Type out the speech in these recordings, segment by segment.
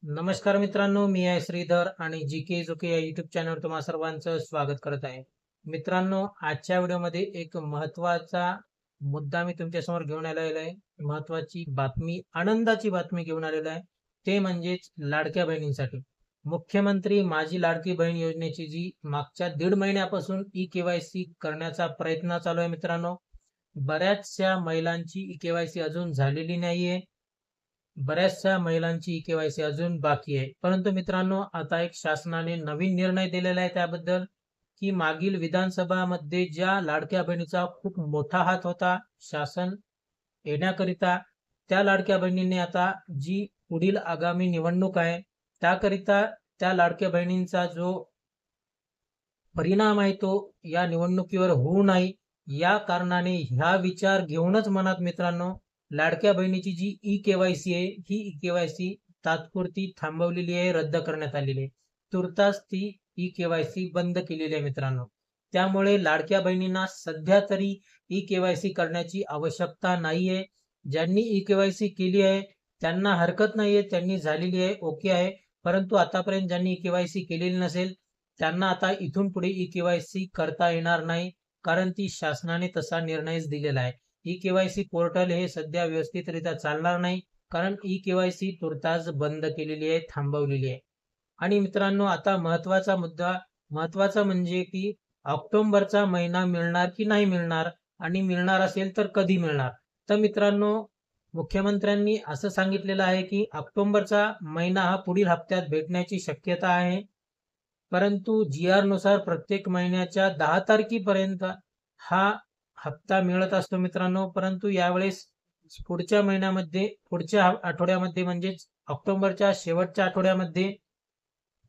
नमस्कार मित्रांनो, मी आहे श्रीधर आणि जी के जोके या युट्यूब चॅनलवर तुम्हा सर्वांचं स्वागत करत आहे. मित्रांनो, आजच्या व्हिडिओमध्ये एक महत्त्वाचा मुद्दा मी तुमच्यासमोर घेऊन आलेला आहे. महत्त्वाची बातमी, आनंदाची बातमी घेऊन आलेला आहे. ते म्हणजेच लाडक्या बहिणींसाठी. मुख्यमंत्री माझी लाडकी बहीण योजनेची जी मागच्या 1.5 महिन्यापासून ई-के-वाय-सी करण्याचा प्रयत्न चालू आहे मित्रांनो. बऱ्याचशा महिलांची ई-के-वाय-सी अजून झालेली नाहीये. बऱ्याचशा महिलांची ई-के-वाय-सी अजून बाकी आहे. परंतु मित्रांनो, आता एक शासनाने नवीन निर्णय दिलेला आहे त्याबद्दल, की मागील विधानसभामध्ये ज्या लाडक्या बहिणीचा खूप मोठा हात होता शासन येण्याकरिता, त्या लाडक्या बहिणींनी आता जी पुढील आगामी निवडणूक आहे त्याकरिता त्या लाडक्या बहिणींचा जो परिणाम आहे तो या निवडणुकीवर होऊ नये या कारणाने ह्या विचार घेऊनच मनात मित्रांनो लाडक्या बहिणीची जी ई-के-वाय-सी आहे ही ई-के-वाय-सी तात्पुरती थांबवलेली आहे, रद्द करण्यात आलेली आहे. तुर्तास ती ई-के-वाय-सी बंद केलेली आहे मित्रांनो. त्यामुळे लाडक्या बहिणींना सध्या तरी ई-के-वाय-सी करण्याची आवश्यकता नाहीये. ज्यांनी ई-के-वाय-सी केली आहे त्यांना हरकत नाहीये, त्यांनी झालेली आहे, ओके आहे. परंतु आतापर्यंत ज्यांनी ई-के-वाय-सी केलेली नसेल त्यांना आता इथून पुढे ई-के-वाय-सी करता येणार नाही, कारण ती शासनाने तसा निर्णयच दिलेला आहे. ई-के-वाय-सी पोर्टल हे सध्या व्यवस्थितरित्या चालणार नाही, कारण ई-के-वाय-सी तुर्तास बंद केलेली आहे, थांबवलेली आहे. आणि मित्रांनो, आता महत्वाचा म्हणजे की ऑक्टोबरचा महिना मिळणार की नाही मिळणार आणि मिळणार असेल तर कधी मिळणार. तर मित्रांनो, मुख्यमंत्र्यांनी असं सांगितलेलं आहे की ऑक्टोबरचा महिना हा पुढील हप्त्यात भेटण्याची शक्यता आहे. परंतु जी-आर नुसार प्रत्येक महिन्याच्या 10 तारखेपर्यंत हा हप्ता मिळत असतो मित्रांनो. परंतु यावेळेस पुढच्या आठवड्यामध्ये म्हणजेच ऑक्टोबरच्या शेवटच्या आठवड्यामध्ये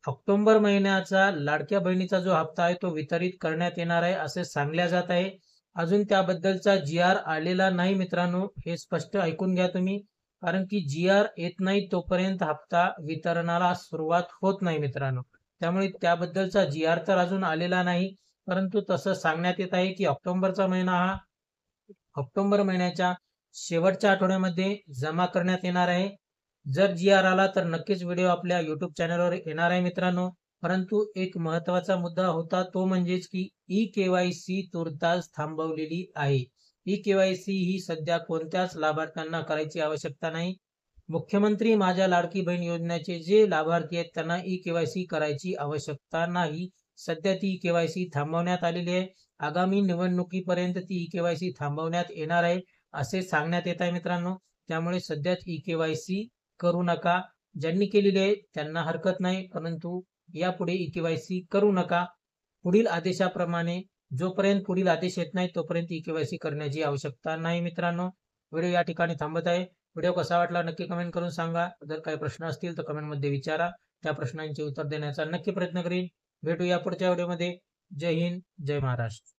ऑक्टोबर महिन्याचा लाडक्या बहिणीचा जो हप्ता आहे तो वितरित करण्यात येणार आहे असे सांगल्या जात आहे. अजून त्याबद्दलचा जी-आर आलेला नाही मित्रांनो, हे स्पष्ट ऐकून घ्या तुम्ही. कारण की जी-आर येत नाही तोपर्यंत हप्ता वितरणाला सुरुवात होत नाही मित्रांनो. त्यामुळे त्याबद्दलचा जी-आर तर अजून आलेला नाही, परंतु तसं सांगण्यात येत आहे की ऑक्टोबरचा महिना हा ऑक्टोबर महिन्याच्या शेवटच्या आठवड्यामध्ये जमा करण्यात येणार आहे. जर जी-आर आला तर नक्कीच व्हिडिओ आपल्या YouTube चॅनलवर येणार आहे मित्रांनो. परंतु एक महत्त्वाचा मुद्दा होता तो म्हणजेच की ई-के-वाय-सी तुर्तास थांबवलेली आहे. ई-के-वाय-सी ही सध्या कोणत्याच लाभार्थ्यांना करायची आवश्यकता नाही. मुख्यमंत्री माझ्या लाडकी बहीण योजनेचे जे लाभार्थी आहेत त्यांना ई-के-वाय-सी करायची आवश्यकता नाही. सध्या ती ई-के-वाय-सी थांबवण्यात आलेली आहे. आगामी निवडणुकीपर्यंत ती ई-के-वाय-सी थांबवण्यात येणार आहे असे सांगण्यात येत आहे मित्रांनो. त्यामुळे सध्याच ई-के-वाय-सी करू नका. ज्यांनी केलेली आहे त्यांना हरकत नाही, परंतु यापुढे ई-के-वाय-सी करू नका. पुढील आदेशाप्रमाणे जोपर्यंत पुढील आदेश येत नाही तोपर्यंत ई-के-वाय-सी करण्याची आवश्यकता नाही मित्रांनो. व्हिडिओ या ठिकाणी थांबत आहे. व्हिडिओ कसा वाटला नक्की कमेंट करून सांगा. जर काही प्रश्न असतील तर कमेंटमध्ये विचारा. त्या प्रश्नांचे उत्तर देण्याचा नक्की प्रयत्न करीन. भेटूया पुढच्या व्हिडिओमध्ये. जय हिंद, जय महाराष्ट्र.